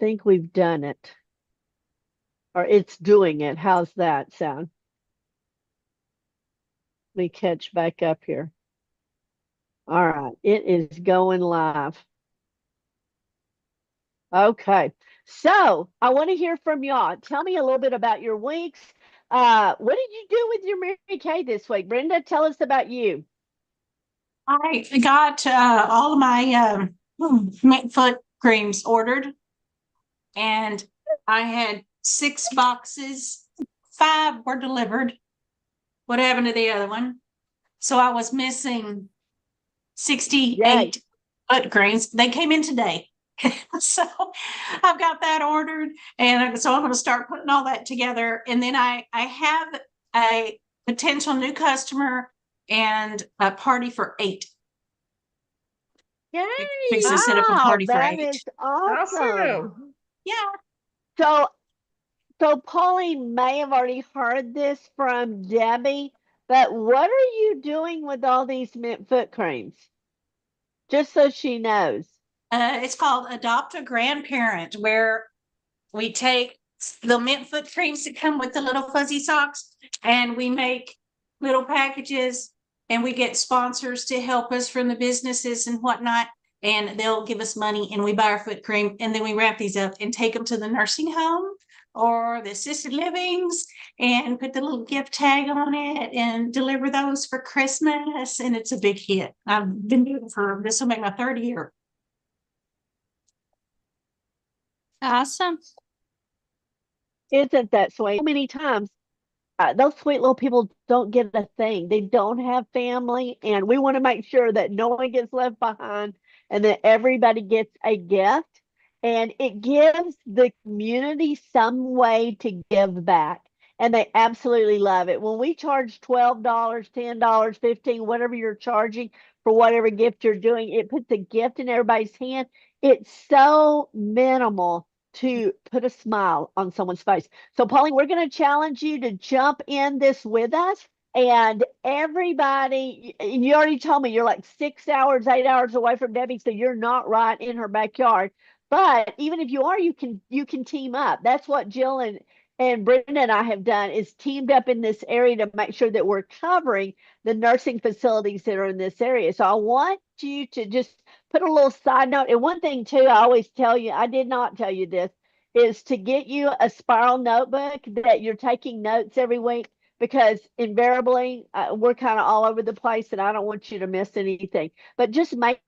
think we've done it. Or it's doing it. How's that sound? Let me catch back up here. All right, it is going live. Okay, so I want to hear from y'all. Tell me a little bit about your weeks. What did you do with your Mary Kay this week? Brenda, tell us about you. I got all of my mint foot creams ordered, and I had 6 boxes. 5 were delivered. What happened to the other one? So I was missing 68 Yay. foot creams. They came in today. So I've got that ordered, and so I'm going to start putting all that together. And then I have a potential new customer and a party for 8. Yay! Fix to set up a Wow, party for that 8. is awesome. Awesome. Yeah. So Pauline may have already heard this from Debbie, but what are you doing with all these mint foot creams? Just so she knows. It's called Adopt a Grandparent, where we take the mint foot creams that come with the little fuzzy socks and we make little packages, and we get sponsors to help us from the businesses and whatnot. And they'll give us money, and we buy our foot cream, and then we wrap these up and take them to the nursing home or the assisted livings and put the little gift tag on it and deliver those for Christmas. And it's a big hit. I've been doing it for, this will make my 3rd year. Awesome. Isn't that sweet? So many times, those sweet little people don't get a thing. They don't have family, and we want to make sure that no one gets left behind and that everybody gets a gift. And it gives the community some way to give back. And they absolutely love it. When we charge $12, $10, 15, whatever you're charging for whatever gift you're doing, it puts a gift in everybody's hand. It's so minimal to put a smile on someone's face. So, Pauline, we're going to challenge you to jump in this with us. And everybody, and you already told me you're like 6 hours, 8 hours away from Debbie, so you're not right in her backyard. But even if you are, you can team up. That's what Jill and Brenda and I have done, is teamed up in this area to make sure that we're covering the nursing facilities that are in this area. So I want you to just put a little side note. And one thing too, I always tell you, I did not tell you this, is to get you a spiral notebook that you're taking notes every week, because invariably we're kind of all over the place and I don't want you to miss anything. But just make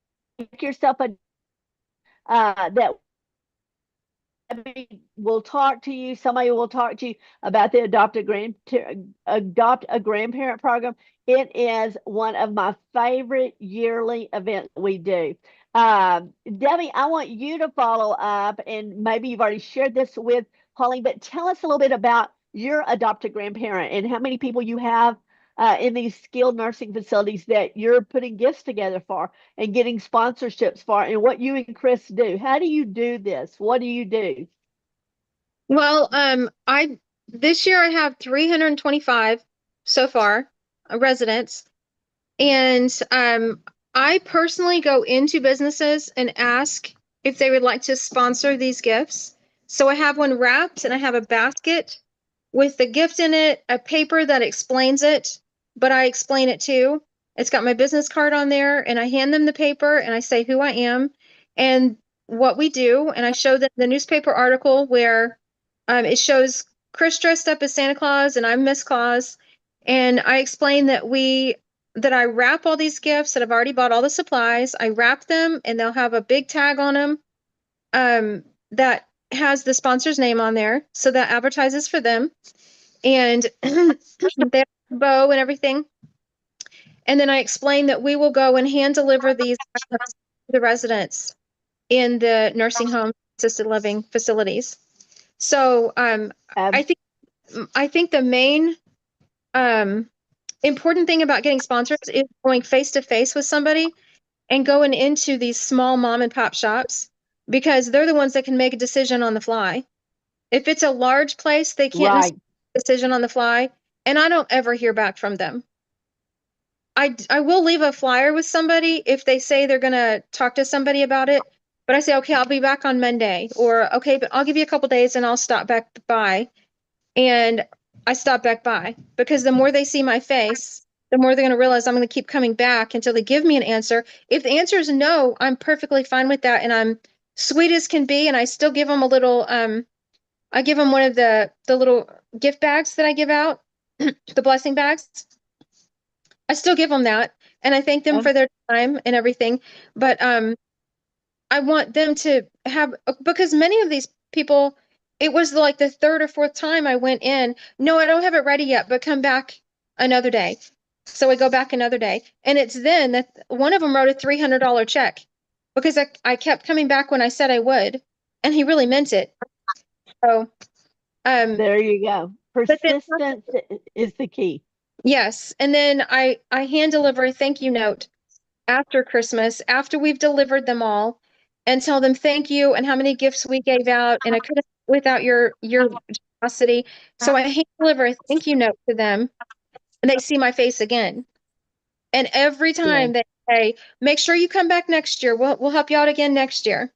yourself a that will talk to you. Somebody will talk to you about the adopt a grandparent program. It is one of my favorite yearly events we do. Debbie, I want you to follow up, and maybe you've already shared this with Pauline, but tell us a little bit about your adopt a grandparent and how many people you have in these skilled nursing facilities that you're putting gifts together for and getting sponsorships for, and what you and Chris do. How do you do this? What do you do? Well, I this year I have 325 so far, residents, and I personally go into businesses and ask if they would like to sponsor these gifts. So I have one wrapped, and I have a basket with the gift in it, a paper that explains it, but I explain it too. It's got my business card on there, and I hand them the paper and I say who I am and what we do. And I show them the newspaper article where it shows Chris dressed up as Santa Claus and I'm Miss Claus. And I explain that I wrap all these gifts, that I've already bought all the supplies. I wrap them and they'll have a big tag on them that has the sponsor's name on there. So that advertises for them. And they have a bow and everything. And then I explain that we will go and hand deliver these to the residents in the nursing home assisted living facilities. So I think the main important thing about getting sponsors is going face to face with somebody and going into these small mom and pop shops, because they're the ones that can make a decision on the fly. If it's a large place, they can't make a decision on the fly, and I don't ever hear back from them. I will leave a flyer with somebody if they say they're going to talk to somebody about it, but I say, okay, I'll be back on Monday, or okay, but I'll give you a couple days and I'll stop back by. And I stop back by because the more they see my face, the more they're going to realize I'm going to keep coming back until they give me an answer. If the answer is no, I'm perfectly fine with that. And I'm sweet as can be. And I still give them a little, I give them one of the little gift bags that I give out, the blessing bags. I still give them that. And I thank them Oh, for their time and everything. But, I want them to have, because many of these people, it was like the third or fourth time I went in. No, I don't have it ready yet, but come back another day. So I go back another day. And it's then that one of them wrote a $300 check because I kept coming back when I said I would. And he really meant it. So, um, there you go. but then, Persistence is the key. yes. And then I hand deliver a thank you note after Christmas, after we've delivered them all, and tell them thank you and how many gifts we gave out. And I could have without your generosity. So I hand deliver a thank you note to them, and they see my face again. And every time Good. they say, "Make sure you come back next year. We'll help you out again next year,"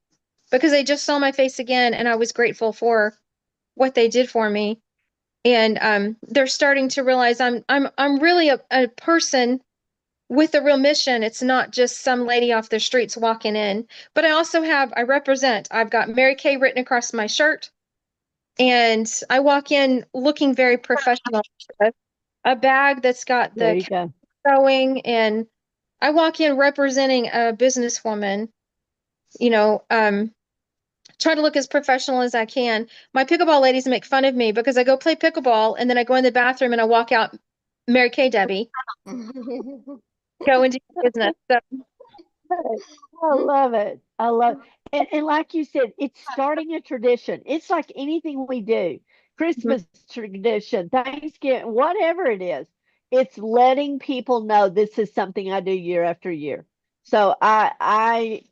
because they just saw my face again, and I was grateful for what they did for me. And they're starting to realize I'm really a person with a real mission. It's not just some lady off the streets walking in. But I represent, I've got Mary Kay written across my shirt, and I walk in looking very professional. A bag that's got There the you go. sewing, and I walk in representing a businesswoman, you know, try to look as professional as I can. My pickleball ladies make fun of me because I go play pickleball and then I go in the bathroom and I walk out Mary Kay Debbie, go and do business. So I love it. I love and like you said, it's starting a tradition. It's like anything we do, mhm. Christmas tradition, Thanksgiving, whatever it is. It's letting people know this is something I do year after year. So I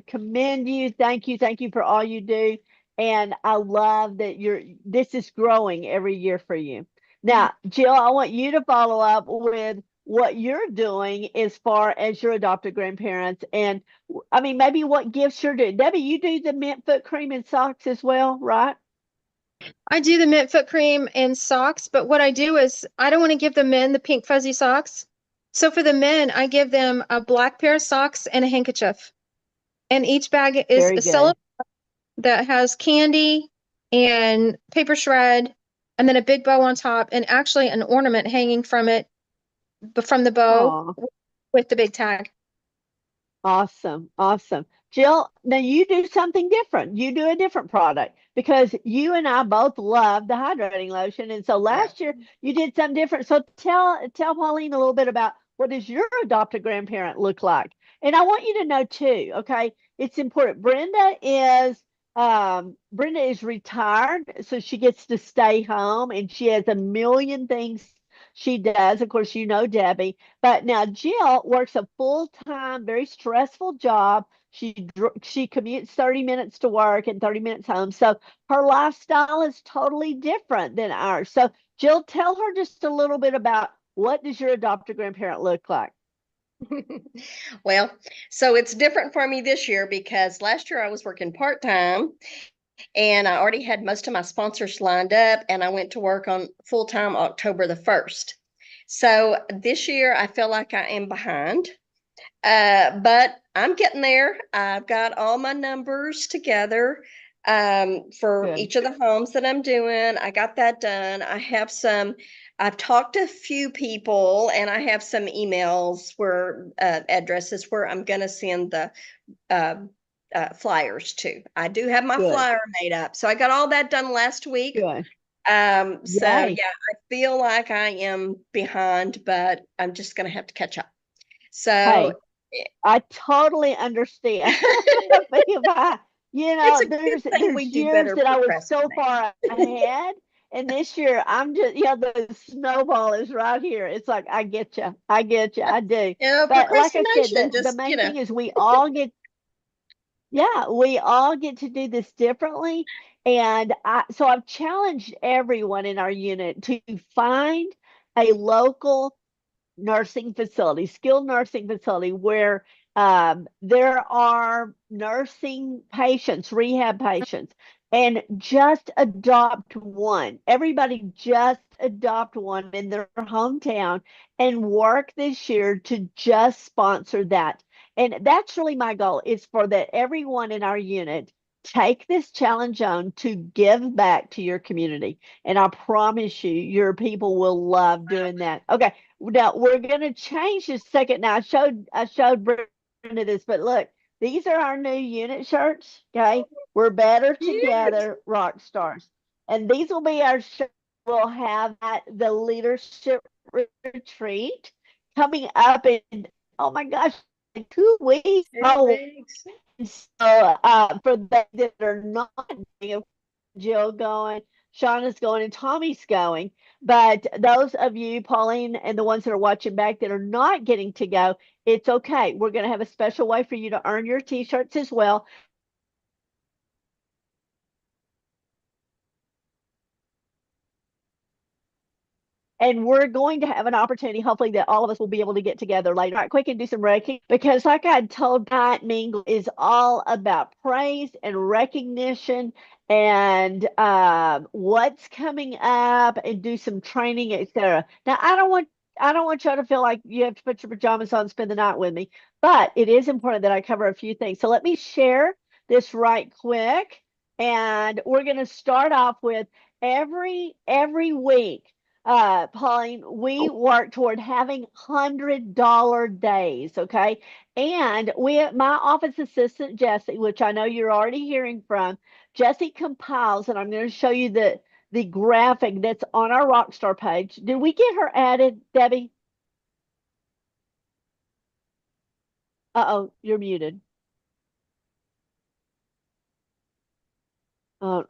commend you. Thank you for all you do. And I love that this is growing every year for you. Now, Jill, I want you to follow up with what you're doing as far as your adopted grandparents. And I mean, maybe what gifts you're doing. Debbie, you do the mint foot cream and socks as well, right? I do the mint foot cream and socks, but what I do is I don't want to give the men the pink fuzzy socks. So for the men, I give them a black pair of socks and a handkerchief. And each bag is Very a cello good. that has candy and paper shred, and then a big bow on top, and actually an ornament hanging from it, from the bow Oh, with the big tag. awesome. Awesome. Jill, now you do something different. You do a different product because you and I both love the hydrating lotion. And so Yeah. last year you did something different. So tell Pauline a little bit about what does your adopted grandparent look like? And I want you to know too, okay? It's important. Brenda is retired, so she gets to stay home and she has a million things she does. Of course, you know Debbie. But now Jill works a full-time, very stressful job. She commutes 30 minutes to work and 30 minutes home. So her lifestyle is totally different than ours. So Jill, tell her just a little bit about what does your adopted grandparent look like? Well, so it's different for me this year because last year I was working part-time and I already had most of my sponsors lined up and I went to work on full-time October the 1st. So this year I feel like I am behind. But I'm getting there. I've got all my numbers together for Good, each of the homes that I'm doing. I got that done. I've talked to a few people and I have some emails where addresses where I'm going to send the uh, flyers to. I do have my good, flyer made up. So I got all that done last week. good. So yeah, Yay. I feel like I am behind, but I'm just going to have to catch up. So Hey, I totally understand. If I, it's a good thing we there's do years better that I was so procrastinate. far ahead, and this year I'm just, the snowball is right here. It's like I get you, I do. But like I said, Procrastination the just, main thing is we all get to do this differently, and so I've challenged everyone in our unit to find a local nursing facility, skilled nursing facility where There are nursing patients, rehab patients, and just adopt one. Everybody just adopt one in their hometown and work this year to just sponsor that. And that's really my goal is for that everyone in our unit take this challenge on to give back to your community. And I promise you, your people will love doing that. Okay, now we're gonna change this second. Now I showed Brenda this, but look, these are our new unit shirts. Okay, we're better Cute. together, rock stars, and these will be our shirts we'll have at the leadership retreat coming up in, oh my gosh, in 2 weeks. 2 weeks. So for those that are not going, Jill going, Shauna's going, and Tommy's going. But those of you, Pauline, and the ones that are watching back that are not getting to go, it's okay. We're going to have a special way for you to earn your t-shirts as well. And we're going to have an opportunity, hopefully, that all of us will be able to get together later, right quick, and do some recognition. Because, like I told, Night Mingle is all about praise and recognition and what's coming up, and do some training, etc. Now, I don't want y'all to feel like you have to put your pajamas on and spend the night with me, but it is important that I cover a few things. So let me share this right quick, and we're going to start off with every week, Pauline, we work toward having $100 days, okay? And my office assistant, Jessie, which I know you're already hearing from, Jessie compiles, and I'm going to show you the graphic that's on our Rockstar page. Did we get her added, Debbie? Uh-oh, you're muted.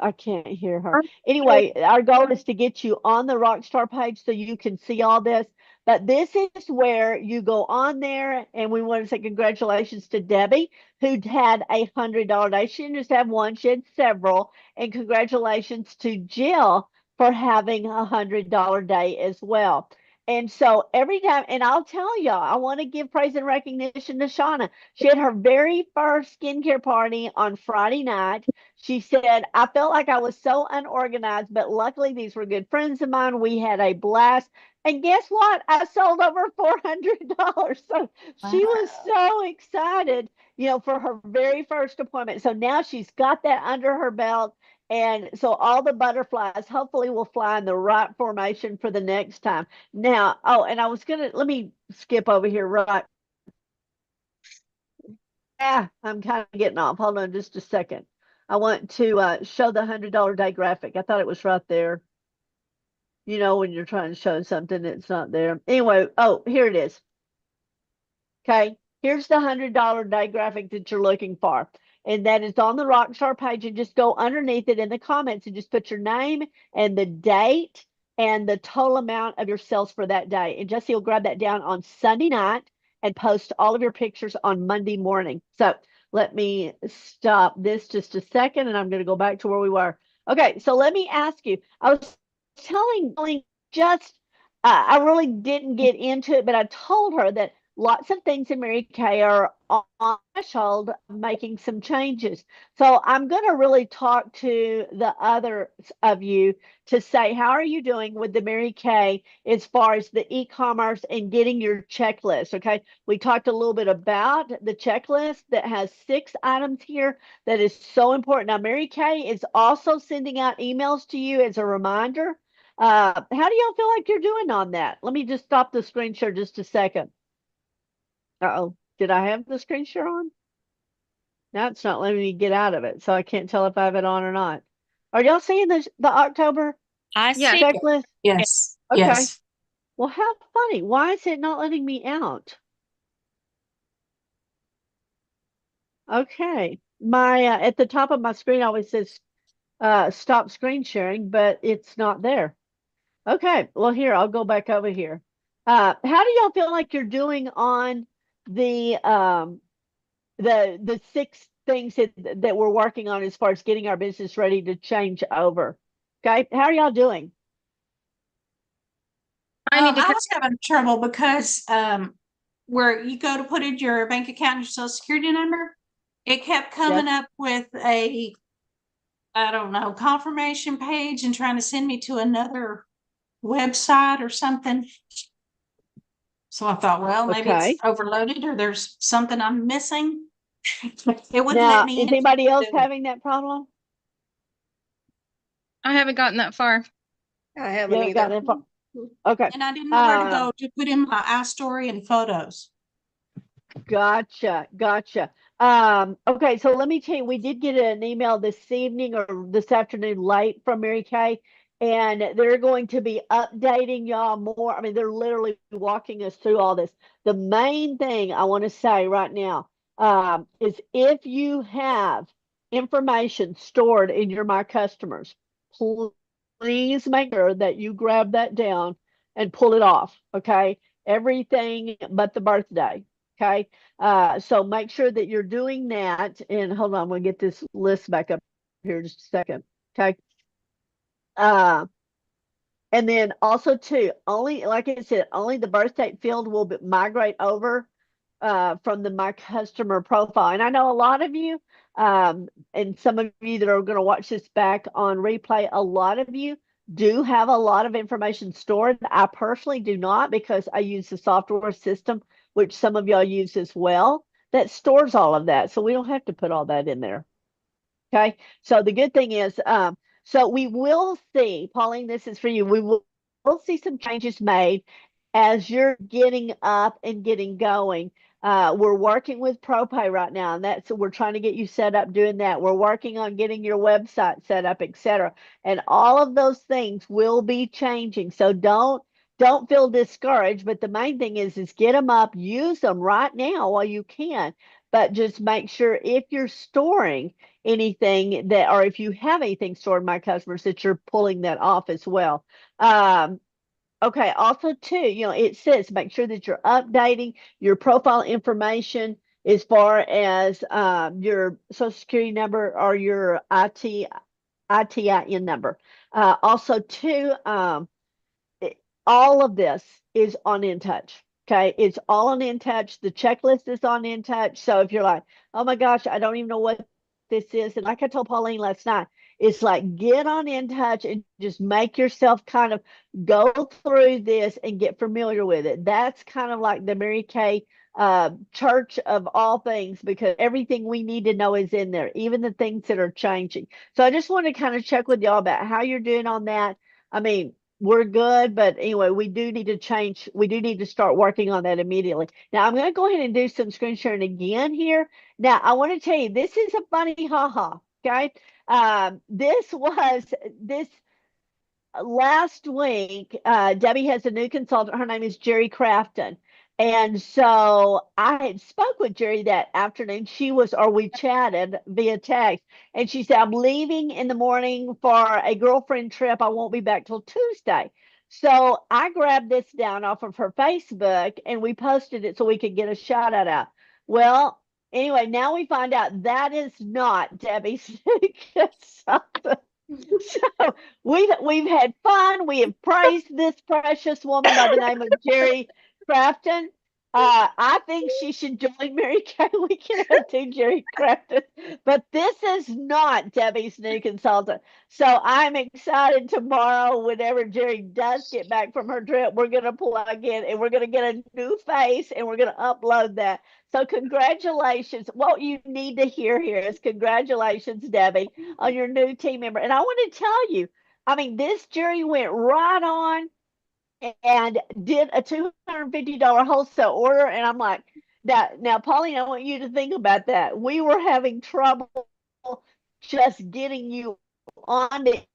I can't hear her. Anyway, our goal is to get you on the Rockstar page so you can see all this. But this is where you go on there, and we want to say congratulations to Debbie, who had $100 day. She didn't just have one, she had several. And congratulations to Jill for having $100 day as well. And so every time, and I'll tell y'all, I want to give praise and recognition to Shauna. She had her very first skincare party on Friday night. She said, I felt like I was so unorganized, but luckily these were good friends of mine. We had a blast. And guess what? I sold over $400. So she was so excited, for her very first appointment. So now she's got that under her belt. And so all the butterflies hopefully will fly in the right formation for the next time. Now, oh, and let me skip over here, right? Yeah, I'm kind of getting off. Hold on just a second. I want to show the $100 day graphic. I thought it was right there. When you're trying to show something, it's not there. Anyway, oh, here it is. Okay, here's the $100 day graphic that you're looking for. And that is on the Rockstar page. And just go underneath it in the comments and just put your name and the date and the total amount of your sales for that day. And Jesse will grab that down on Sunday night and post all of your pictures on Monday morning. So let me stop this just a second, and I'm going to go back to where we were. Okay, so let me ask you. I was telling just, I really didn't get into it, but I told her that lots of things in Mary Kay are on the threshold of making some changes. So I'm going to really talk to the others of you to say, how are you doing with the Mary Kay as far as the e-commerce and getting your checklist? Okay, we talked a little bit about the checklist that has 6 items here that is so important. Now, Mary Kay is also sending out emails to you as a reminder. How do y'all feel like you're doing on that? Let me just stop the screen share just a second. Uh-oh, did I have the screen share on? Now it's not letting me get out of it, so I can't tell if I have it on or not. Are y'all seeing the October I Yeah. see. checklist? Yes. Okay. Yes. Well, how funny. Why is it not letting me out? Okay. My at the top of my screen always says stop screen sharing, but it's not there. Okay. Well, here, I'll go back over here. How do y'all feel like you're doing on the 6 things that we're working on as far as getting our business ready to change over? Okay, how are y'all doing? I need to I was having trouble because where you go to put in your bank account and your social security number, it kept coming up with a, I don't know, confirmation page and trying to send me to another website or something. So I thought, well, maybe it's Okay. overloaded or there's something I'm missing. It wouldn't let Now, me is in. anybody else having that problem? I haven't gotten that far. I You haven't haven't either. gotten it. Okay. And I didn't know where to Um, go to put in my iStory and photos. Gotcha, gotcha. Okay, so let me tell you, we did get an email this evening or this afternoon late from Mary Kay, and they're going to be updating y'all more. I mean, they're literally walking us through all this. The main thing I want to say right now, is if you have information stored in your My Customers, please make sure that you grab that down and pull it off. Okay, everything but the birthday. Okay. So make sure that you're doing that. And hold on, we'll get this list back up here in just a second. Okay. Uh, and then also too, only like I said, only the birth date field will migrate over from the My Customer profile. And I know a lot of you, and some of you that are going to watch this back on replay, a lot of you do have a lot of information stored. I personally do not because I use the software system, which some of y'all use as well, that stores all of that. So we don't have to put all that in there. Okay. So the good thing is, so we will see, Pauline, this is for you. We'll see some changes made as you're getting up and getting going. We're working with ProPay right now, and that's we're trying to get you set up doing that. We're working on getting your website set up, etc. And all of those things will be changing. So don't feel discouraged. But the main thing is get them up, use them right now while you can. But just make sure if you're storing anything that, or if you have anything stored in My Customers, that you're pulling that off as well. Okay, also too, it says make sure that you're updating your profile information as far as your social security number or your ITIN number. Also too, all of this is on InTouch. Okay, it's all on InTouch. The checklist is on InTouch. So if you're like, oh my gosh, I don't even know what this is, and like I told Pauline last night, it's like get on InTouch and just make yourself kind of go through this and get familiar with it. That's kind of like the Mary Kay church of all things, because everything we need to know is in there, even the things that are changing. So I just want to kind of check with y'all about how you're doing on that. I mean, we're good, but anyway, we do need to change. We do need to start working on that immediately. Now, I'm going to go ahead and do some screen sharing again here. Now, I want to tell you, this is a funny haha. Okay. This last week, Debbie has a new consultant. Her name is Jerry Crafton. And so I had spoke with Jerry that afternoon. Or we chatted via text, and she said, I'm leaving in the morning for a girlfriend trip. I won't be back till Tuesday. So I grabbed this down off of her Facebook and we posted it so we could get a shout out. Well, anyway, now we find out that is not Debbie's consultant. So we've had fun. We have praised this precious woman by the name of Jerry Crafton. I think she should join Mary Kay. We can have two Jerry Crafton, but this is not Debbie's new consultant. So I'm excited tomorrow. Whenever Jerry does get back from her trip, we're going to plug in and we're going to get a new face and we're going to upload that. So congratulations. What you need to hear here is congratulations, Debbie, on your new team member. And I want to tell you, I mean, this jury went right on and did a $250 wholesale order. And I'm like, now, Pauline, I want you to think about that. We were having trouble just getting you on it.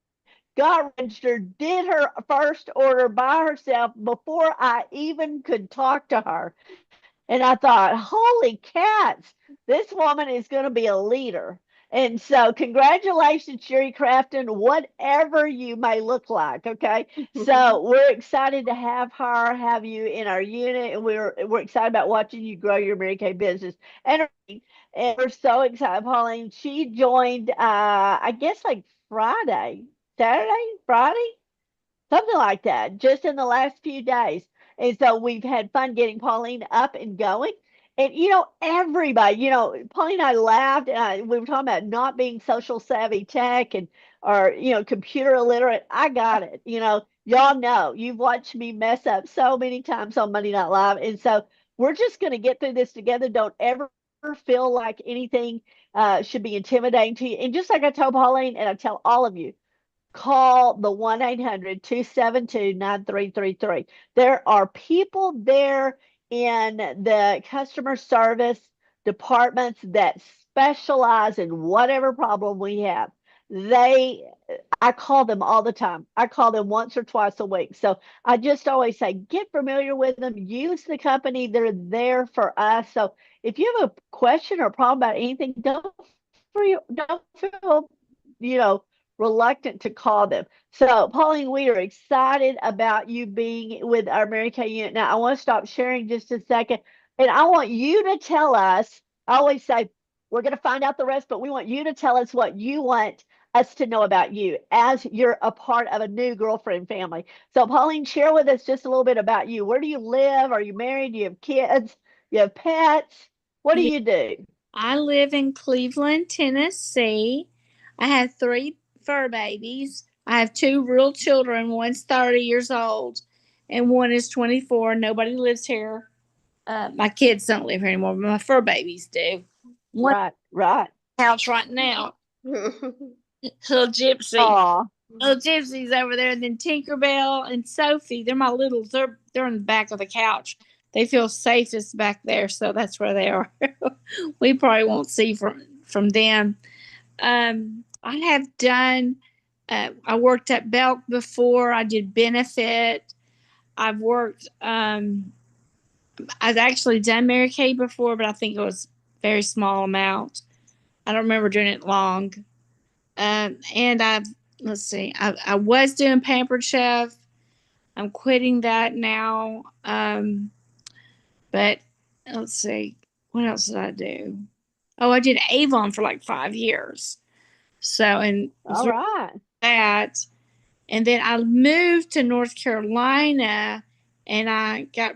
Got registered, did her first order by herself before I even could talk to her. And I thought, holy cats, this woman is going to be a leader. And so, congratulations, Sherry Crafton, whatever you may look like. Okay. So, we're excited to have you in our unit. And we're excited about watching you grow your Mary Kay business. And we're so excited. Pauline, she joined, I guess, like Friday, Saturday, Friday, something like that, just in the last few days. And so we've had fun getting Pauline up and going. And everybody, Pauline and I laughed, and we were talking about not being social savvy tech and or computer illiterate. I got it. Y'all know you've watched me mess up so many times on Monday Night Live, and so we're just going to get through this together. Don't ever feel like anything should be intimidating to you. And just like I told Pauline, and I tell all of you, call the 1-800-272-9333. There are people there in the customer service departments that specialize in whatever problem we have. I call them all the time. I call them once or twice a week. So I just always say, get familiar with them, use the company. They're there for us. So if you have a question or a problem about anything, don't feel, you know, reluctant to call them. So, Pauline, we are excited about you being with our Mary Kay unit. Now, I want to stop sharing just a second, and I want you to tell us. I always say we're going to find out the rest, but we want you to tell us what you want us to know about you as you're a part of a new girlfriend family. So, Pauline, share with us just a little bit about you. Where do you live? Are you married? Do you have kids? You have pets? What do Yeah, you do? I live in Cleveland, Tennessee. I have three fur babies. I have two real children. One's 30 years old and one is 24. Nobody lives here. My kids don't live here anymore, but my fur babies do. One Right, right. house right now, little Gypsy. Oh, Little Gypsy's over there, and then Tinkerbell and Sophie. They're my littles. They're in the back of the couch. They feel safest back there, so that's where they are. We probably won't see from them. I have done. I worked at Belk before. I did benefit. I've worked. I've actually done Mary Kay before, but I think it was very small amount. I don't remember doing it long. And I've let's see. I was doing Pampered Chef. I'm quitting that now. But let's see. What else did I do? Oh, I did Avon for like 5 years. So, and all right. that. And then I moved to North Carolina and I got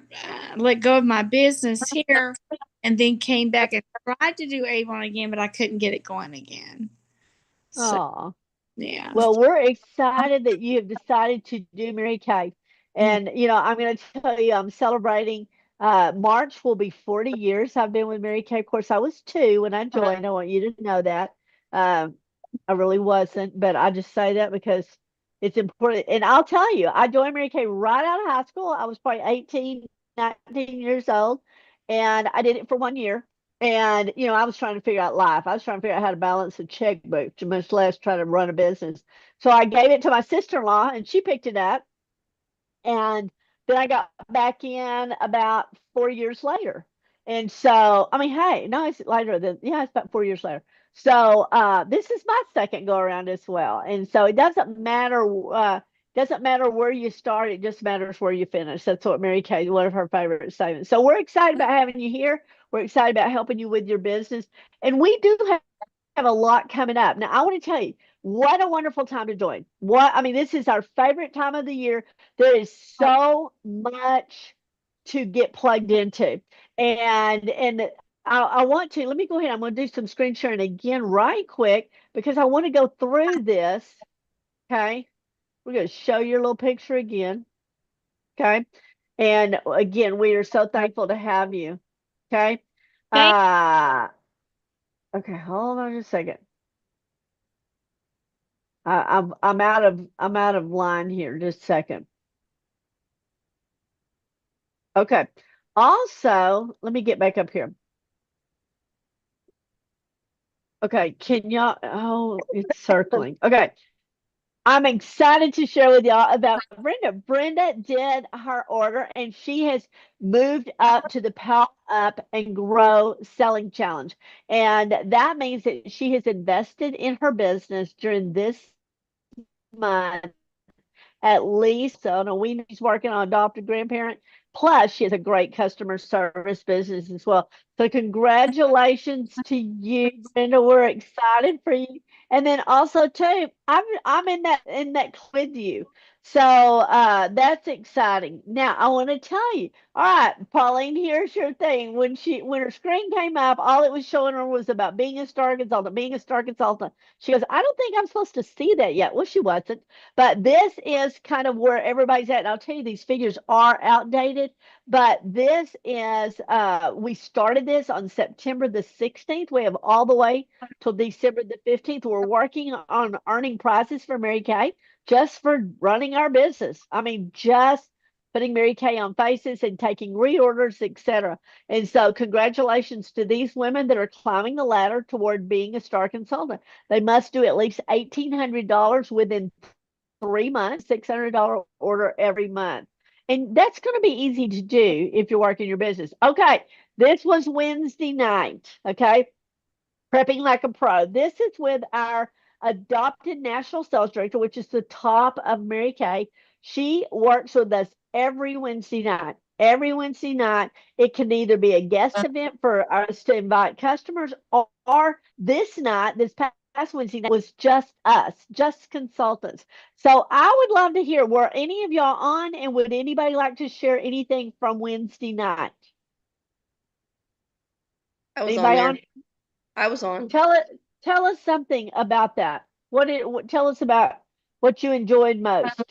let go of my business here and then came back and tried to do Avon again, but I couldn't get it going again. So, Oh, yeah. well, we're excited that you have decided to do Mary Kay. Yeah. And, I'm going to tell you, I'm celebrating. March will be 40 years I've been with Mary Kay. Of course, I was two when I joined. I want you to know that. Um, I really wasn't, but I just say that because it's important. And I'll tell you, I joined Mary Kay right out of high school. I was probably 18, 19 years old, and I did it for 1 year. And, I was trying to figure out life. I was trying to figure out how to balance a checkbook, to much less try to run a business. So I gave it to my sister-in-law, and she picked it up. And then I got back in about 4 years later. And so, I mean, hey, no, it's later than, yeah, it's about 4 years later. So this is my second go around as well. And so it doesn't matter where you start, it just matters where you finish. That's what Mary Kay, one of her favorite statements. So we're excited about having you here. We're excited about helping you with your business. And we do have a lot coming up. Now, I want to tell you, what a wonderful time to join. This is our favorite time of the year. There is so much to get plugged into. And I want to, let me go ahead. I'm going to do some screen sharing again right quick because I want to go through this. Okay. We're going to show your little picture again. Okay. And again, we are so thankful to have you. Okay. Thank Okay, hold on just a second. I'm out of line here. Just a second. Okay. Also, let me get back up here. Okay, can y'all? Oh, it's circling. Okay. I'm excited to share with y'all about Brenda. Brenda did her order and she has moved up to the Power Up and Grow Selling Challenge. And that means that she has invested in her business during this month at least. So no, we know she's working on adopted grandparent. Plus, she has a great customer service business as well. So congratulations to you, Brenda. We're excited for you. And then also too, I'm in that with you. So that's exciting. Now I want to tell you. All right, Pauline, here's your thing. When her screen came up, all it was showing her was about being a star consultant, being a star consultant. She goes, I don't think I'm supposed to see that yet. Well, she wasn't. But this is kind of where everybody's at. And I'll tell you, these figures are outdated, but this is we started this on September the 16th. We have all the way till December the 15th. We're working on earning prizes for Mary Kay just for running our business. I mean, just putting Mary Kay on faces and taking reorders, etc. And so, congratulations to these women that are climbing the ladder toward being a star consultant. They must do at least $1,800 within 3 months, $600 order every month. And that's going to be easy to do if you're working your business. Okay, this was Wednesday night. Okay, Prepping Like a Pro. This is with our adopted national sales director, which is the top of Mary Kay. She works with us every Wednesday night. Every Wednesday night, it can either be a guest event for us to invite customers, or this night, this past Wednesday night, was just us, just consultants. So I would love to hear, were any of y'all on, and would anybody like to share anything from Wednesday night? I was on Anybody there. on? I was on. Tell us something about that. Tell us about what you enjoyed most.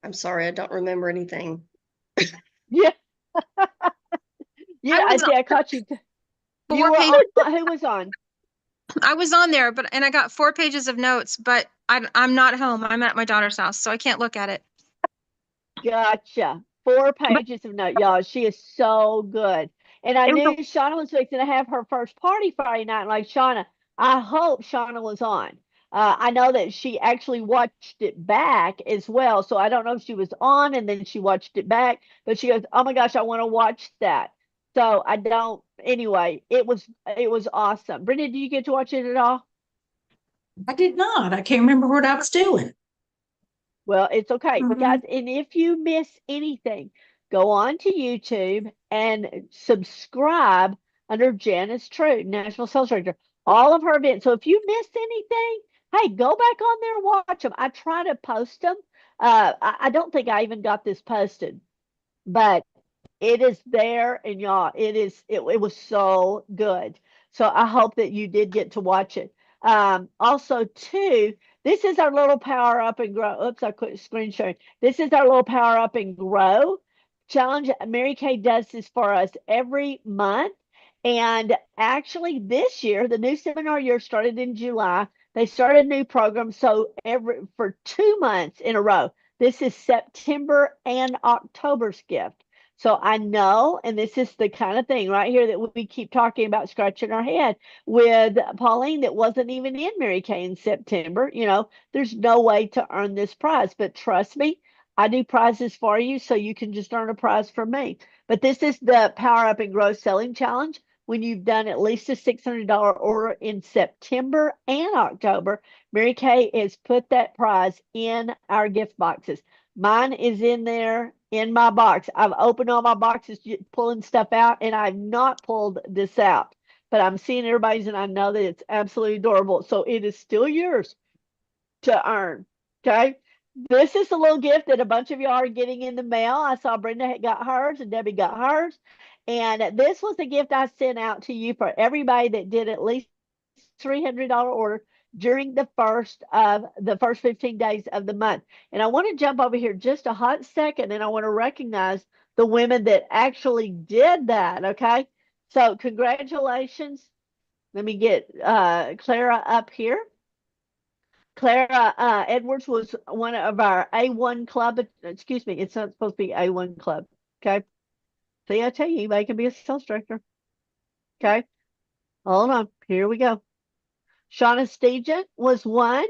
I'm sorry, I don't remember anything. Yeah, I yeah, I was see. I caught you. You 4 were pages. on. Who was on? I was on there, but and I got 4 pages of notes, but I'm not home. I'm at my daughter's house, so I can't look at it. Gotcha. Four But pages of note, y'all. She is so good. And I it was knew Shauna was fixing to have her first party Friday night. Like, Shauna, I hope Shauna was on. I know that she actually watched it back as well. So I don't know if she was on and then she watched it back, but she goes, "Oh my gosh, I want to watch that." So I don't. Anyway, it was awesome. Brenda, did you get to watch it at all? I did not. I can't remember what I was doing. Well, it's okay, guys. Mhm. And if you miss anything, go on to YouTube and subscribe under Janice True, National Sales Director, all of her events. So if you miss anything, hey, go back on there and watch them. I try to post them. I don't think I even got this posted, but it is there, and y'all, it was so good. So I hope that you did get to watch it. Also, too, this is our little power up and grow. Oops, I quit screen sharing. This is our little power up and grow challenge. Mary Kay does this for us every month. And actually, this year, the new seminar year started in July. They started a new program. So every for 2 months in a row, this is September and October's gift. So I know, and this is the kind of thing right here that we keep talking about, scratching our head with Pauline, that wasn't even in Mary Kay in September. There's no way to earn this prize, but trust me, I do prizes for you, so you can just earn a prize from me. But this is the Power Up and Grow Selling Challenge. When you've done at least a $600 order in September and October, Mary Kay has put that prize in our gift boxes. Mine is in there in my box. I've opened all my boxes, pulling stuff out, and I've not pulled this out. But I'm seeing everybody's, and I know that it's absolutely adorable. So it is still yours to earn. Okay. This is a little gift that a bunch of y'all are getting in the mail. I saw Brenda got hers and Debbie got hers. And this was the gift I sent out to you for everybody that did at least $300 order during the first 15 days of the month. And I want to jump over here just a hot second, and I want to recognize the women that actually did that. Okay. So congratulations. Let me get Clara up here. Clara Edwards was one of our A1 club. Excuse me, it's not supposed to be A1 club. Okay. See, I tell you, anybody can be a sales director. Okay. Hold on. Here we go. Shauna Steegent was one,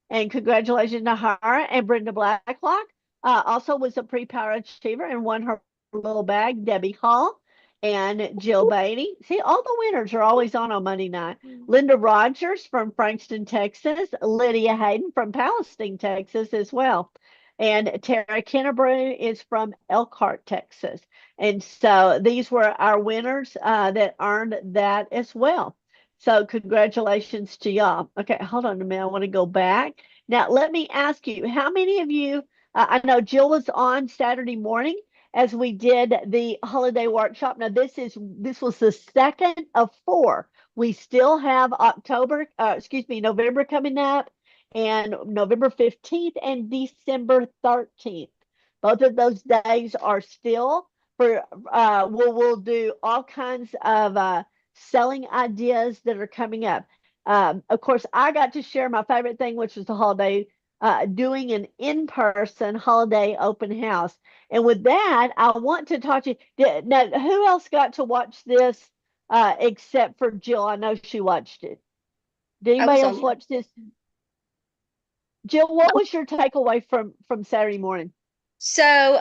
and congratulations to her. And Brenda Blacklock also was a pre-power achiever and won her little bag. Debbie Hall and Jill Beatty. See, all the winners are always on Monday night. Linda Rogers from Frankston, Texas. Lydia Hayden from Palestine, Texas as well. And Tara Kennebrew is from Elkhart, Texas. And so these were our winners that earned that as well. So congratulations to y'all. Okay, hold on a minute. I want to go back. Now, let me ask you, how many of you, I know Jill was on Saturday morning as we did the holiday workshop. Now, this was the second of four. We still have November coming up, and November 15th and December 13th. Both of those days are still for we'll do all kinds of selling ideas that are coming up. Of course, I got to share my favorite thing, which was the holiday, doing an in-person holiday open house. And with that, I want to talk to you. Now, who else got to watch this except for Jill? I know she watched it. Did I anybody was else on. watch this? Jill, what was your takeaway from Saturday morning? So,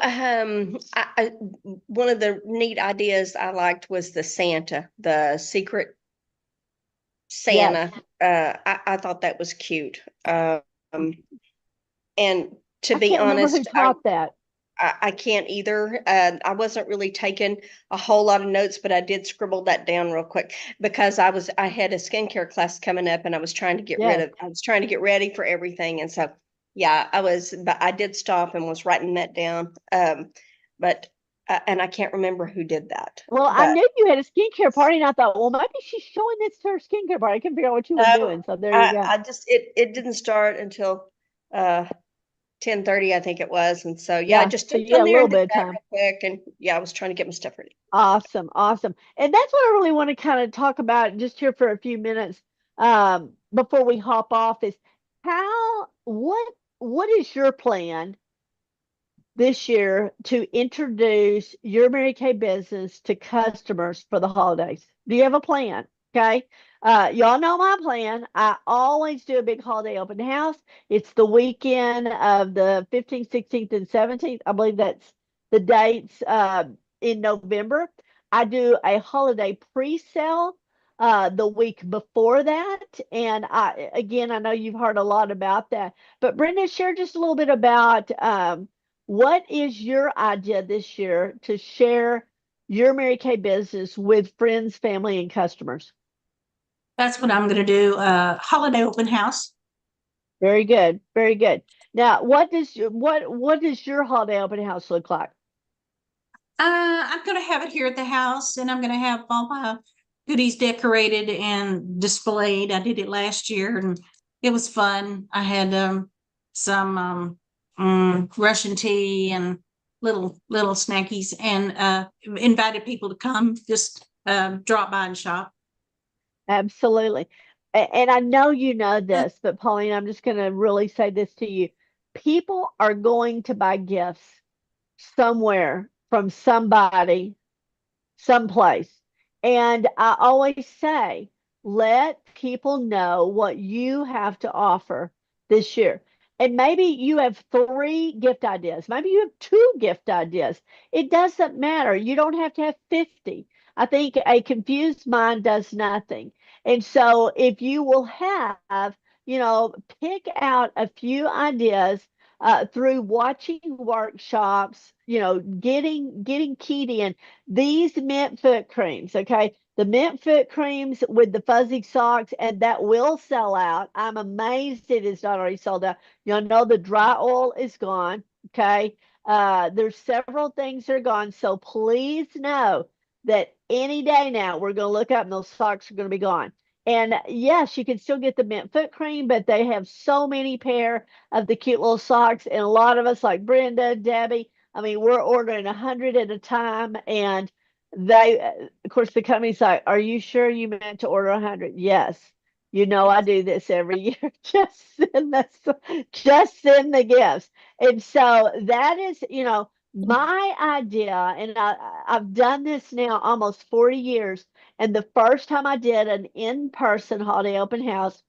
one of the neat ideas I liked was the Santa, the secret Yes, Santa. I thought that was cute. And to I be can't remember who honest, I taught that. I can't either. I wasn't really taking a whole lot of notes, but I did scribble that down real quick because I had a skincare class coming up and I was trying to Yes. I was trying to get ready for everything. And so, yeah, but I did stop and was writing that down. But, and I can't remember who did that, Well, I but knew you had a skincare party, and I thought, well, maybe she's showing this to her skincare party. I couldn't figure out what you were no, doing. So there you go. I just, it didn't start until, 10:30, I think it was. And so, yeah, I Yeah. just So jumped you got on a there little and did bit of that time. real quick. And yeah, I was trying to get my stuff ready. Awesome. Awesome. And that's what I really want to kind of talk about just here for a few minutes before we hop off is what is your plan this year to introduce your Mary Kay business to customers for the holidays? Do you have a plan? Okay. Y'all know my plan. I always do a big holiday open house. It's the weekend of the 15th, 16th, and 17th. I believe that's the dates in November. I do a holiday pre-sale the week before that. And I know you've heard a lot about that. But Brenda, share just a little bit about what is your idea this year to share your Mary Kay business with friends, family, and customers? That's what I'm going to do. Holiday open house. Very good, very good. Now, what does your holiday open house look like? I'm going to have it here at the house, and I'm going to have all my goodies decorated and displayed. I did it last year, and it was fun. I had some Russian tea and little snackies, and invited people to come just drop by and shop. Absolutely. And I know you know this, but Pauline, I'm just going to really say this to you. People are going to buy gifts somewhere from somebody someplace. And I always say, let people know what you have to offer this year. And maybe you have three gift ideas. Maybe you have two gift ideas. It doesn't matter. You don't have to have 50. I think a confused mind does nothing. And so if you will have, pick out a few ideas through watching workshops, getting keyed in these mint foot creams, okay? The mint foot creams with the fuzzy socks, and that will sell out. I'm amazed it is not already sold out. Y'all know the dry oil is gone, okay? There's several things that are gone, so please know that any day now we're going to look up and those socks are going to be gone. And yes, you can still get the mint foot cream, but they have so many pair of the cute little socks, and a lot of us, like Brenda, Debbie, I mean, we're ordering 100 at a time, and of course, the company's like, "Are you sure you meant to order 100?" Yes. I do this every year. Just send the gifts. And so that is, my idea, and I've done this now almost 40 years. And the first time I did an in-person holiday open house,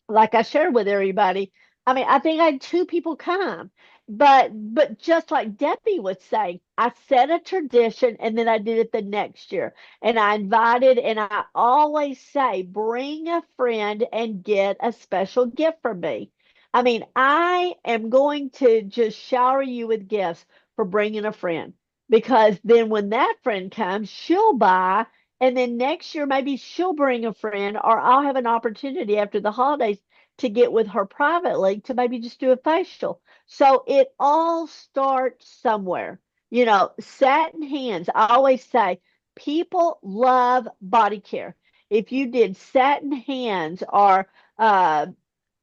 like I shared with everybody, I mean, I think I had two people come, but just like Debbie would say, I set a tradition and then I did it the next year. And I invited, and I always say, bring a friend and get a special gift from me. I mean, I am going to just shower you with gifts for bringing a friend, because then when that friend comes, she'll buy And then next year, maybe she'll bring a friend, or I'll have an opportunity after the holidays to get with her privately to maybe just do a facial. So it all starts somewhere. You know, satin hands. I always say people love body care. If you did satin hands or uh,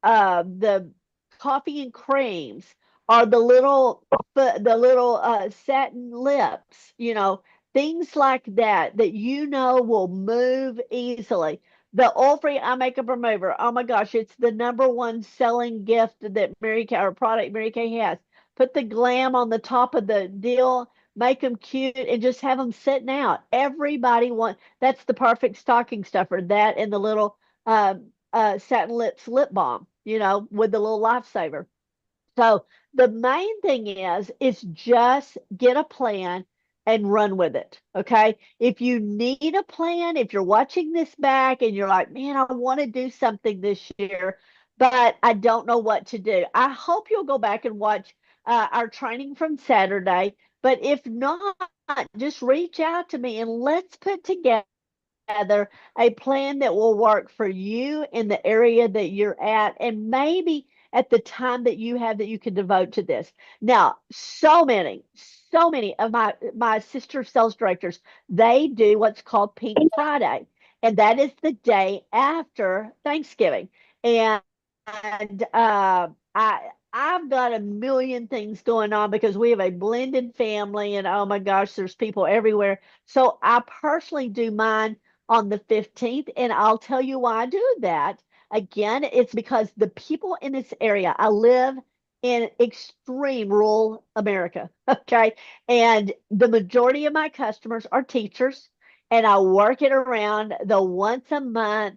the coffee and creams or the little satin lips, you know, things like that that you know will move easily. The oil-free eye makeup remover. Oh my gosh, it's the number one selling gift that Mary Kay or product Mary Kay has. Put the glam on the top of the deal, make them cute, and just have them sitting out. Everybody wants that's the perfect stocking stuffer. That and the little satin lips lip balm, you know, with the little lifesaver. So the main thing is just get a plan and run with it. Okay. If you need a plan, if you're watching this back and you're like, man, I want to do something this year, but I don't know what to do. I hope you'll go back and watch our training from Saturday. But if not, just reach out to me and let's put together a plan that will work for you in the area that you're at and maybe at the time that you have that you can devote to this. Now, so many of my sister sales directors, they do what's called Pink Friday, and that is the day after Thanksgiving. And I've got a million things going on because we have a blended family, and oh my gosh, there's people everywhere. So I personally do mine on the 15th. And I'll tell you why I do that. Again, it's because the people in this area, I live in extreme rural America. Okay. And the majority of my customers are teachers, and I work it around the once a month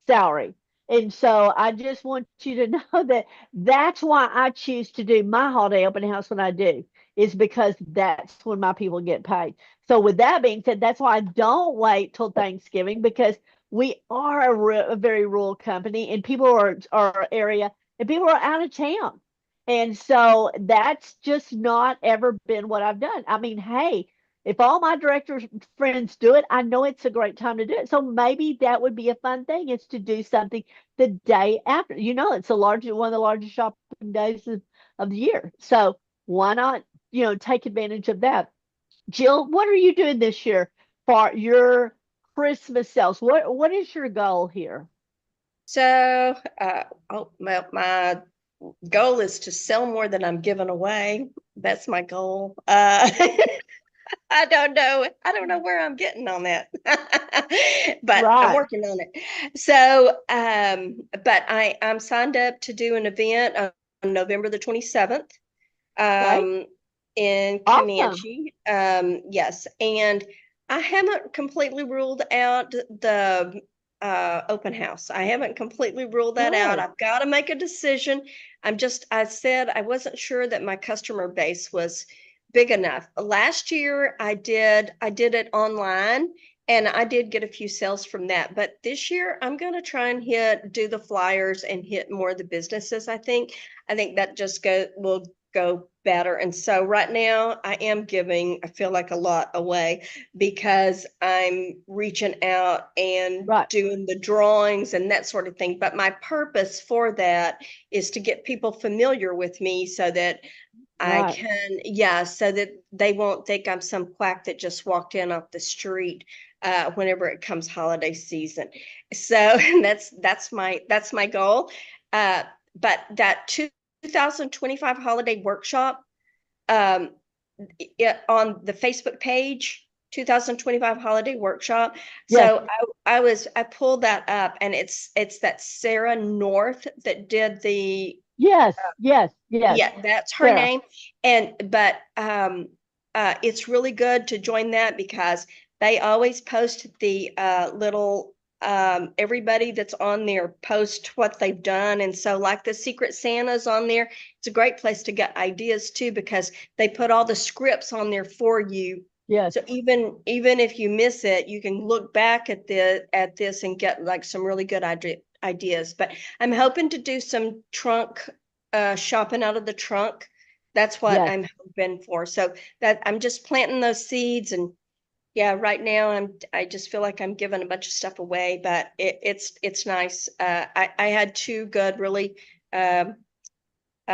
salary. And so I just want you to know that that's why I choose to do my holiday open house when I do, is because that's when my people get paid. So with that being said, that's why I don't wait till Thanksgiving, because we are a very rural company and people are our area and people are out of town. And so that's just not ever been what I've done. I mean, hey, if all my directors friends do it, I know it's a great time to do it. So maybe that would be a fun thing, is to do something the day after. You know, it's one of the largest shopping days of the year. So why not, take advantage of that? Jill, what are you doing this year for your Christmas sales? What is your goal here? So, my goal is to sell more than I'm giving away. That's my goal. I don't know. I don't know where I'm getting on that, but I'm Right. working on it. So, but I'm signed up to do an event on November the 27th, Okay. um, in Awesome. Comanche. Yes, and I haven't completely ruled out the open house. I haven't completely ruled that out. Good. I've got to make a decision. I said I wasn't sure that my customer base was big enough. Last year I did it online and I did get a few sales from that. But this year I'm going to try and do the flyers and hit more of the businesses. I think that just will go better. And so right now I am giving, I feel like, a lot away because I'm reaching out and Right. doing the drawings and that sort of thing. But my purpose for that is to get people familiar with me so that I Right. can, yeah, so that they won't think I'm some quack that just walked in off the street whenever it comes holiday season. So that's my goal. Uh, but that 2025 holiday workshop, um, on the Facebook page, 2025 holiday workshop. Yes. So I pulled that up, and it's that Sarah North that did the, Yes. Yes. Yes. yeah, that's her Sarah. name. But it's really good to join that because they always post the little, everybody that's on there post what they've done. And so, like, the Secret Santa's on there. It's a great place to get ideas too, because they put all the scripts on there for you. Yes. So even if you miss it, you can look back at this and get like some really good ideas. But I'm hoping to do some trunk shopping out of the trunk. That's what Yes. I'm hoping for. So that I'm just planting those seeds and Yeah, right now I just feel like I'm giving a bunch of stuff away, but it's nice. I had two good really um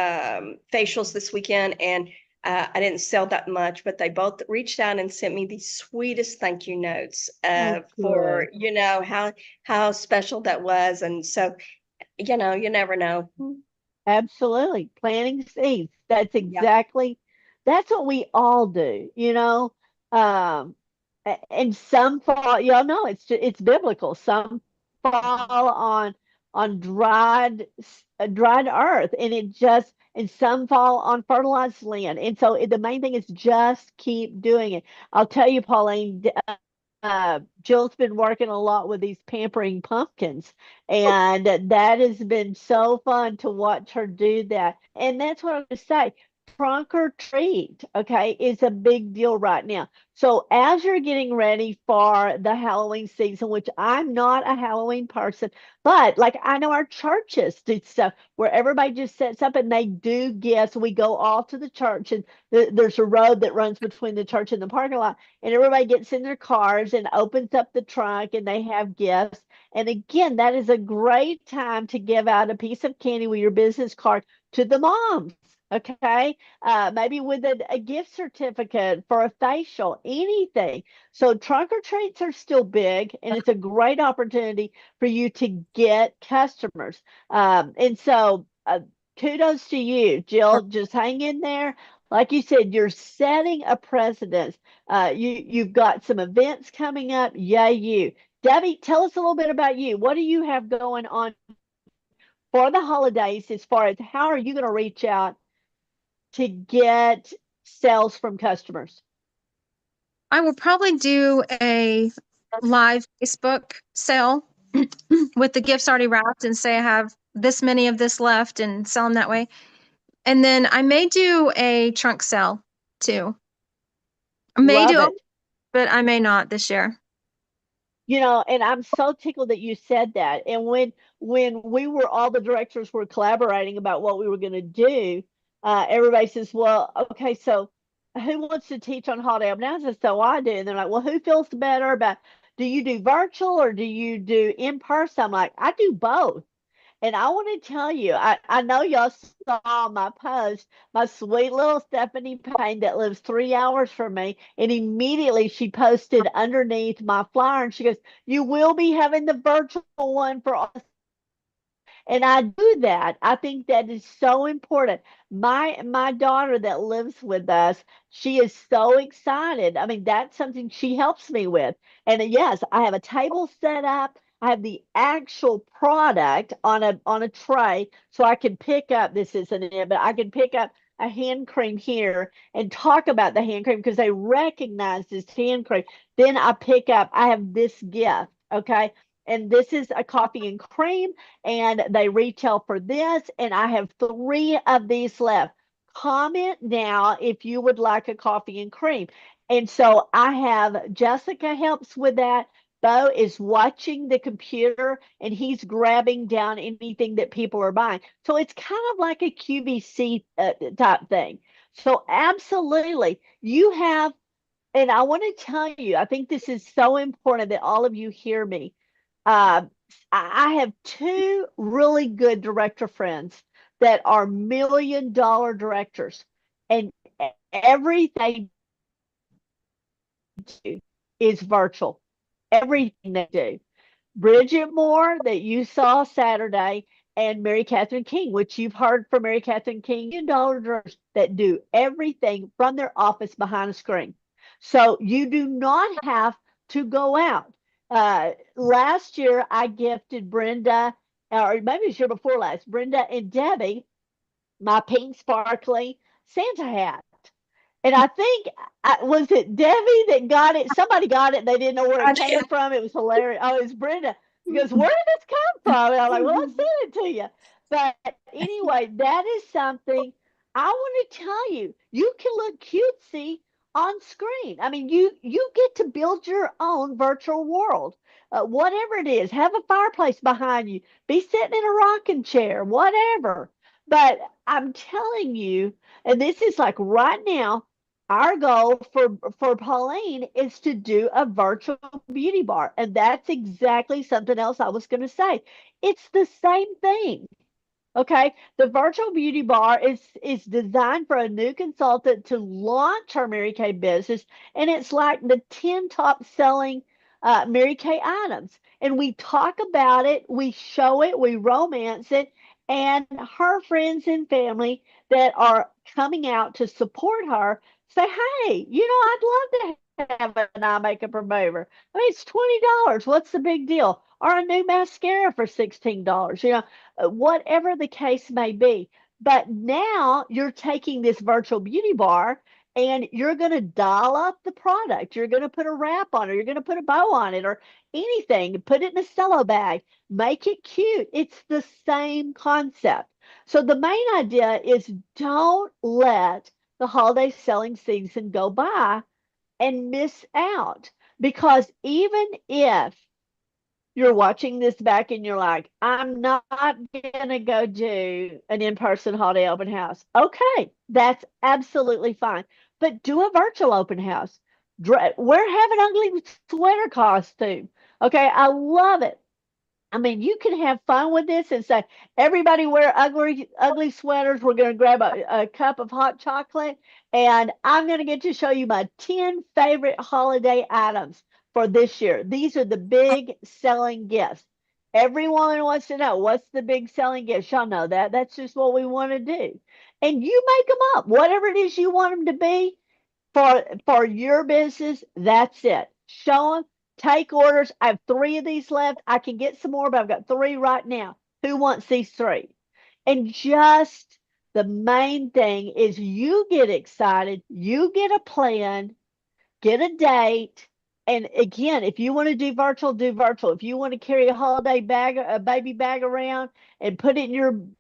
facials this weekend, and I didn't sell that much, but they both reached out and sent me the sweetest thank you notes Oh, for, good. how special that was. And so, you never know. Absolutely. Planting seeds. Yeah. That's what we all do, you know. Um, and some fall, y'all know it's biblical. Some fall on dried earth, and and some fall on fertilized land. And so the main thing is just keep doing it. I'll tell you, Pauline, Jill's been working a lot with these pampering pumpkins, and that has been so fun to watch her do that. And that's what I was going to say. Trunk or treat, okay, is a big deal right now. So as you're getting ready for the Halloween season, which I'm not a Halloween person, but like I know our churches do stuff where everybody just sets up and they do gifts. We go all to the church, and there's a road that runs between the church and the parking lot, and everybody gets in their cars and opens up the trunk and they have gifts. And again, that is a great time to give out a piece of candy with your business card to the moms. Okay, maybe with a gift certificate for a facial, anything. So trunk or treats are still big, and it's a great opportunity for you to get customers. And so, kudos to you, Jill. Just hang in there. Like you said, you're setting a precedent. You've got some events coming up. Yay, you. Debbie, tell us a little bit about you. What do you have going on for the holidays as far as how are you going to reach out to get sales from customers? I will probably do a live Facebook sale with the gifts already wrapped and say I have this many of this left and sell them that way. And then I may do a trunk sale too. I may Love do, it. but I may not this year. And I'm so tickled that you said that. And when we were all the directors were collaborating about what we were going to do, everybody says, "Well, okay, so who wants to teach on holiday open houses?" So I do, and they're like, "Well, who feels better about? Do you do virtual or do you do in person?" I'm like, "I do both." And I want to tell you, I know y'all saw my post, my sweet little Stephanie Payne that lives 3 hours from me. And immediately she posted underneath my flyer and she goes, "You will be having the virtual one for all." And I do that. I think that is so important. My daughter that lives with us, she is so excited. I mean, that's something she helps me with. And yes, I have a table set up. I have the actual product on a tray, so I can pick up. This isn't it, but I can pick up a hand cream here and talk about the hand cream because they recognize this hand cream. Then I pick up. I have this gift. Okay. And this is a coffee and cream, and they retail for this. And I have 3 of these left. Comment now if you would like a coffee and cream. And so I have Jessica helps with that. Bo is watching the computer and he's grabbing down anything that people are buying. So it's kind of like a QVC type thing. So absolutely, you have, and I want to tell you, I think this is so important that all of you hear me. Uh, I have two really good director friends that are $1 million directors, and everything they do is virtual. Everything they do. Bridget Moore, that you saw Saturday, and Mary Catherine King, which you've heard from Mary Catherine King, $1 directors that do everything from their office behind a screen. So you do not have to go out. Last year, I gifted Brenda, or maybe it was year before last, Brenda and Debbie, my pink sparkly Santa hat. And I think was it Debbie that got it? Somebody got it. They didn't know where I it did. came from. It was hilarious. Oh, it was Brenda. She goes, "Where did this come from?" And I'm like, "Well, I sent it to you." But anyway, that is something I want to tell you. You can look cutesy on screen. I mean, you get to build your own virtual world. Whatever it is, have a fireplace behind you. Be sitting in a rocking chair, whatever. But I'm telling you, and this is like right now. our goal for Pauline is to do a virtual beauty bar. And that's exactly something else I was going to say. It's the same thing. Okay, the virtual beauty bar is designed for a new consultant to launch her Mary Kay business, and it's like the 10 top selling Mary Kay items. And we talk about it, we show it, we romance it, and her friends and family that are coming out to support her say, "Hey, I'd love to have an eye makeup remover. I mean, it's $20. What's the big deal? Or a new mascara for $16. Whatever the case may be. But now you're taking this virtual beauty bar and you're going to dial up the product. You're going to put a wrap on it. You're going to put a bow on it or anything. Put it in a cello bag. Make it cute. It's the same concept. So the main idea is don't let the holiday selling season go by and miss out. Because even if you're watching this back and you're like, I'm not gonna go do an in-person holiday open house. Okay, that's absolutely fine. But do a virtual open house. We're having ugly sweater costume. Okay, I love it. I mean, you can have fun with this and say, everybody wear ugly sweaters. We're going to grab a cup of hot chocolate, and I'm going to get to show you my 10 favorite holiday items for this year. These are the big selling gifts. Everyone wants to know what's the big selling gifts. Y'all know that. That's just what we want to do. And you make them up, whatever it is you want them to be for your business. That's it. Show them, take orders. I have 3 of these left. I can get some more, but I've got 3 right now. Who wants these 3? And just the main thing is you get excited, you get a plan, get a date. And again, if you want to do virtual, do virtual. If you want to carry a holiday bag, a baby bag around and put it in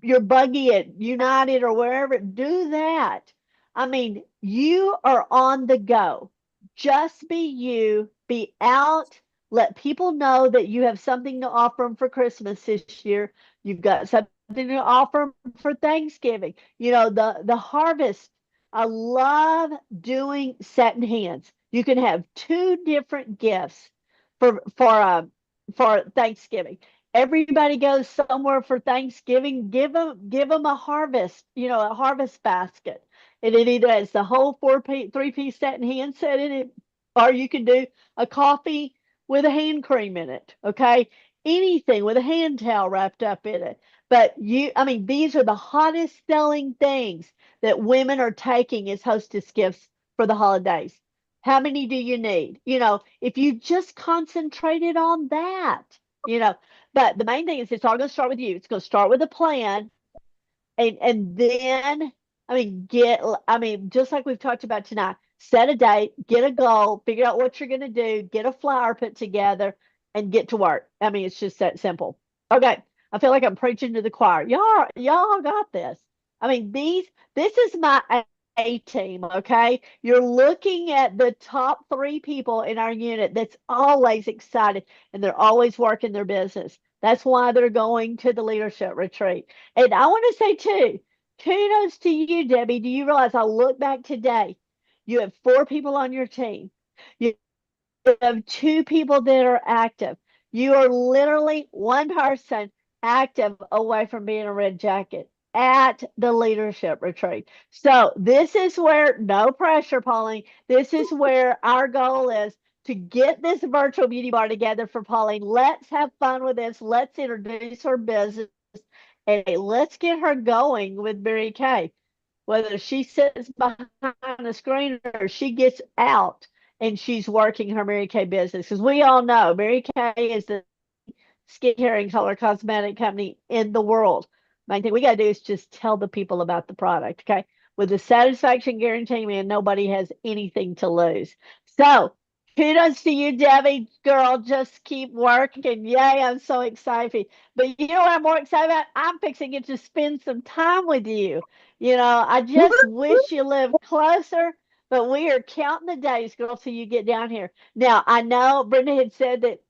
your buggy at United or wherever, do that. I mean, you are on the go. Just be you, be out, let people know that you have something to offer them for Christmas this year. You've got something to offer them for Thanksgiving. The harvest. I love doing satin hands. You can have 2 different gifts for Thanksgiving. Everybody goes somewhere for Thanksgiving. Give them a harvest, a harvest basket, and it either has the whole 3-piece satin hand set in it, or you can do a coffee with a hand cream in it. Okay, anything with a hand towel wrapped up in it. But I mean, these are the hottest selling things that women are taking as hostess gifts for the holidays. How many do you need? If you just concentrated on that, you know. But the main thing is it's all going to start with you. It's going to start with a plan, and then just like we've talked about tonight, set a date, get a goal, figure out what you're going to do, get a flyer put together, and get to work. I mean, it's just that simple. Okay, I feel like I'm preaching to the choir. Y'all got this. I mean, this is my A team. Okay, you're looking at the top 3 people in our unit that's always excited and they're always working their business. That's why they're going to the leadership retreat. And I want to say too, kudos to you, Debbie. Do you realize I look back today? You have 4 people on your team. You have 2 people that are active. You are literally one person active away from being a red jacket at the leadership retreat. So this is where, no pressure, Pauline. This is where our goal is to get this virtual beauty bar together for Pauline. Let's have fun with this. Let's introduce her business and let's get her going with Mary Kay. Whether she sits behind a screen or she gets out and she's working her Mary Kay business. Because we all know Mary Kay is the skincare and color cosmetic company in the world. Main thing we got to do is just tell the people about the product. Okay. With the satisfaction guarantee, man, nobody has anything to lose. So kudos to you, Debbie. Girl, just keep working. Yay, I'm so excited. But you know what I'm more excited about? I'm fixing it to spend some time with you. I just wish you lived closer, but we are counting the days, girl, till you get down here. Now, I know Brenda had said that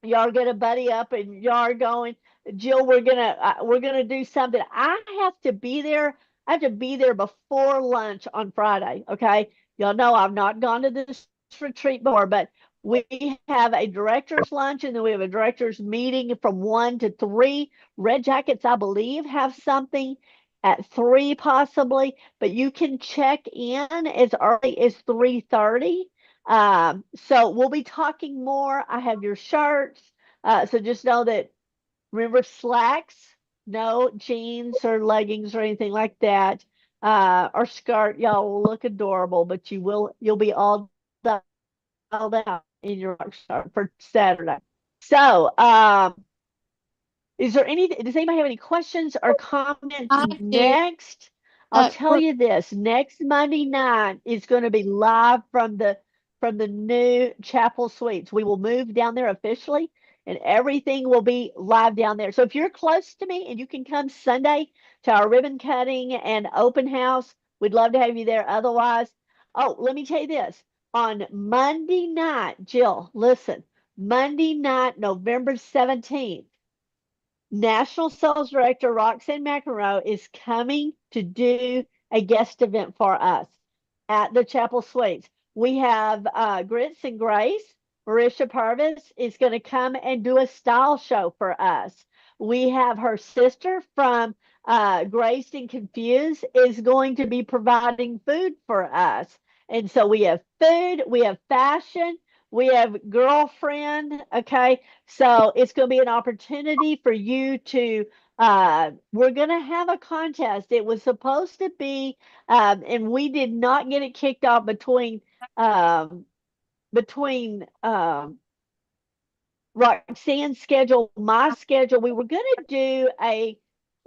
y'all are gonna buddy up and y'all are going. Jill, we're gonna do something. I have to be there I have to be there before lunch on Friday. Okay. Y'all know I've not gone to this retreat before, but we have a director's lunch and then we have a director's meeting from 1 to 3. Red Jackets, I believe, have something at 3 possibly, but you can check in as early as 3:30. So we'll be talking more. I have your shirts. So just know that, remember, slacks, no jeans or leggings or anything like that. Or skirt. Y'all will look adorable, but you'll be all dialed out in your rock star for Saturday. So, is there does anybody have any questions or comments I do. next? I'll tell For you this, next Monday night is going to be live from the new Chapel Suites. We will move down there officially and everything will be live down there. So if you're close to me and you can come Sunday to our ribbon cutting and open house, we'd love to have you there. Otherwise, oh, let me tell you this. On Monday night, Jill, listen, Monday night, November 17th, National Sales Director Roxanne McEnroe is coming to do a guest event for us at the Chapel Suites. We have Grits and Grace. Marisha Purvis is going to come and do a style show for us. We have her sister from Graced and Confused is going to be providing food for us. And so we have food, we have fashion, we have girlfriend. Okay. So it's going to be an opportunity for you to, we're going to have a contest. It was supposed to be, and we did not get it kicked off um, between Roxanne's schedule, my schedule. We were going to do a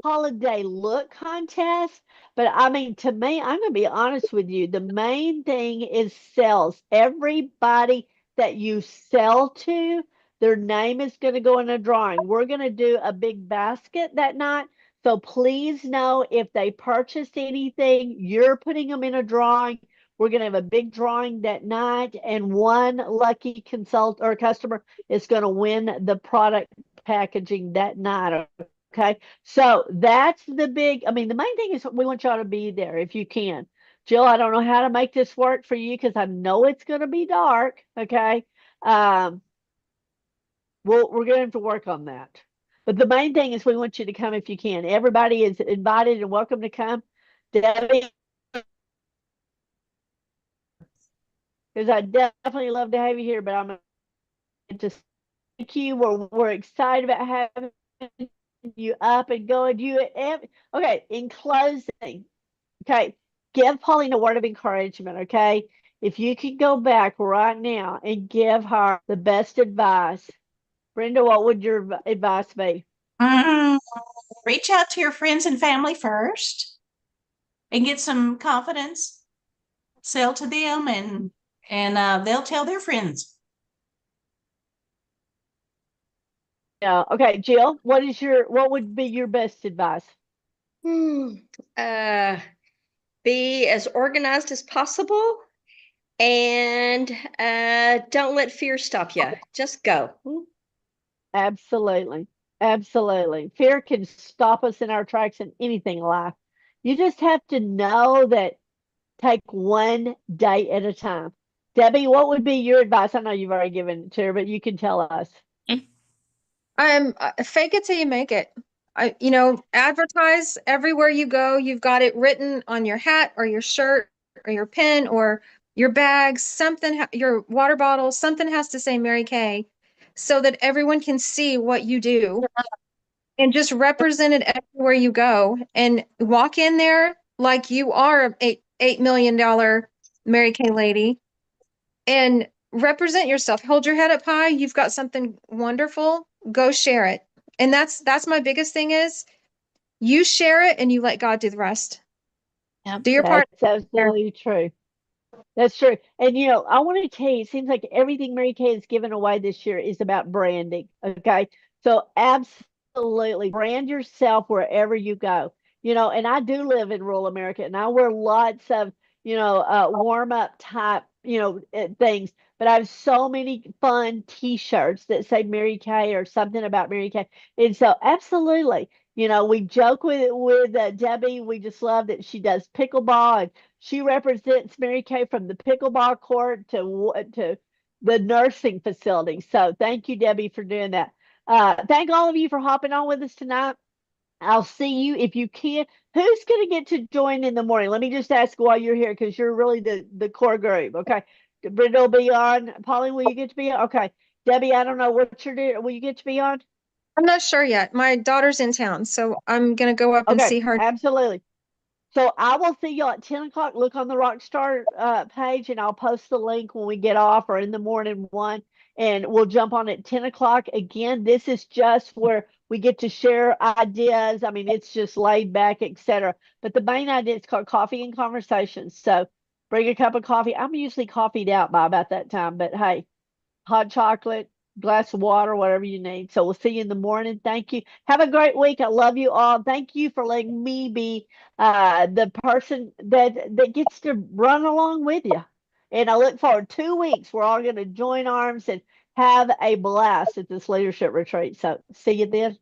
holiday look contest, but I mean, to me, I'm going to be honest with you. The main thing is sales. Everybody that you sell to, their name is going to go in a drawing. We're going to do a big basket that night. So please know if they purchased anything, you're putting them in a drawing. We're going to have a big drawing that night, and one lucky consult or customer is going to win the product packaging that night. Okay. So that's the big, I mean, the main thing is we want y'all to be there if you can. Jill, I don't know how to make this work for you because I know it's going to be dark. Okay. Um, we're going to have to work on that. But the main thing is we want you to come if you can. Everybody is invited and welcome to come. Debbie, because I definitely love to have you here, but I'm going to just thank you. We're excited about having you up and going. Okay, in closing, okay, give Pauline a word of encouragement, okay? If you could go back right now and give her the best advice, Brenda, what would your advice be? Mm, reach out to your friends and family first and get some confidence. Sell to them, and they'll tell their friends. Yeah, okay, Jill, what would be your best advice? Hmm. Uh, be as organized as possible and don't let fear stop you. Just go. Absolutely. Absolutely. Fear can stop us in our tracks in anything in life. You just have to know that take one day at a time. Debbie, what would be your advice? I know you've already given it to her, but you can tell us. Fake it till you make it. Advertise everywhere you go. You've got it written on your hat or your shirt or your pen or your bag, something, your water bottle, something has to say Mary Kay so that everyone can see what you do and just represent it everywhere you go and walk in there like you are a $8 million Mary Kay lady and represent yourself. Hold your head up high. You've got something wonderful. Go share it. And that's my biggest thing is you share it and you let God do the rest. Do your part. That's absolutely true. That's true. And I want to tell you, it seems like everything Mary Kay has given away this year is about branding. Okay. So absolutely brand yourself wherever you go. And I do live in rural America and I wear lots of, warm up type, things, but I have so many fun t-shirts that say Mary Kay or something about Mary Kay. And so absolutely, You know, we joke with Debbie. We just love that she does pickleball and she represents Mary Kay from the pickleball court to the nursing facility. So thank you, Debbie, for doing that. Thank all of you for hopping on with us tonight. I'll see you if you can. Who's going to get to join in the morning? Let me just ask while you're here because you're really the core group. Okay. Brenda will be on. Pauline, will you get to be on? Okay. Debbie, I don't know what you're doing. Will you get to be on? I'm not sure yet. My daughter's in town, so I'm gonna go up and Okay. see her. Absolutely. So I will see y'all at 10 o'clock. Look on the Rockstar page and I'll post the link when we get off or in the morning one. And we'll jump on at 10 o'clock. Again, this is just where we get to share ideas. I mean, it's just laid back, etc. But the main idea is called Coffee and Conversations. So bring a cup of coffee. I'm usually coffeeed out by about that time, but hey, hot chocolate, glass of water, whatever you need. So we'll see you in the morning. Thank you. Have a great week. I love you all. Thank you for letting me be the person that gets to run along with you. And I look forward 2 weeks. We're all going to join arms and have a blast at this leadership retreat. So see you then.